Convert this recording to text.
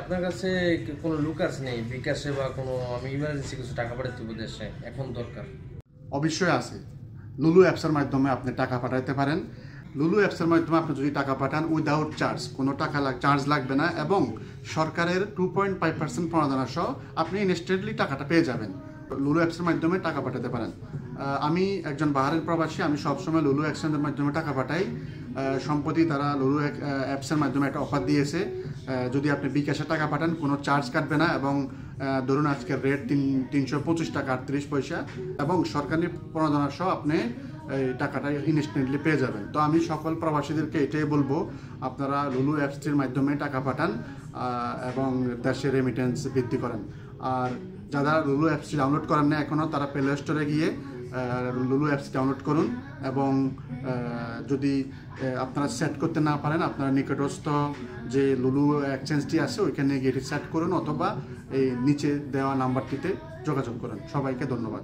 আপনার কাছে কোনো লুকাস নেই বিকাশে বা কোনো আমি ইমার্জেন্সি কিছু টাকা পাঠাতে দেশে এখন দরকার? অবশ্যই আছে। লুলু অ্যাপসের মাধ্যমে আপনি টাকা পাঠাতে পারেন। লুলু অ্যাপসের মাধ্যমে আপনি যদি টাকা পাঠান উইদাউট চার্জ, কোনো টাকা চার্জ লাগবে না, এবং সরকারের 2.5% প্রণোদনা সহ আপনি ইনস্ট্যান্টলি টাকাটা পেয়ে যাবেন। লুলু অ্যাপসের মাধ্যমে টাকা পাঠাতে পারেন। আমি একজন বাহারের প্রবাসী, আমি সবসময় লুলু অ্যাপসের মাধ্যমে টাকা পাঠাই। সম্প্রতি তারা লুলু অ্যাপসের মাধ্যমে একটা অফার দিয়েছে, যদি আপনি বিকাশে টাকা পাঠান কোনো চার্জ কাটবে না, এবং ধরুন আজকের রেট 325 টাকা 38 পয়সা, এবং সরকারি প্রণোদনা সহ আপনি এই টাকাটা ইনস্ট্যান্টলি পেয়ে যাবেন। তো আমি সকল প্রবাসীদেরকে এটাই বলবো, আপনারা লুলু অ্যাপসটির মাধ্যমে টাকা পাঠান এবং দেশে রেমিটেন্স বৃদ্ধি করেন। আর যারা লুলু অ্যাপসটি ডাউনলোড করেন না এখনও, তারা প্লে স্টোরে গিয়ে লুলু অ্যাপস ডাউনলোড করুন, এবং যদি আপনারা সেট করতে না পারেন আপনারা নিকটস্থ যে লুলু এক্সচেঞ্জটি আছে ওইখানে গিয়ে সেট করুন, অথবা এই নিচে দেওয়া নাম্বারটিতে যোগাযোগ করুন। সবাইকে ধন্যবাদ।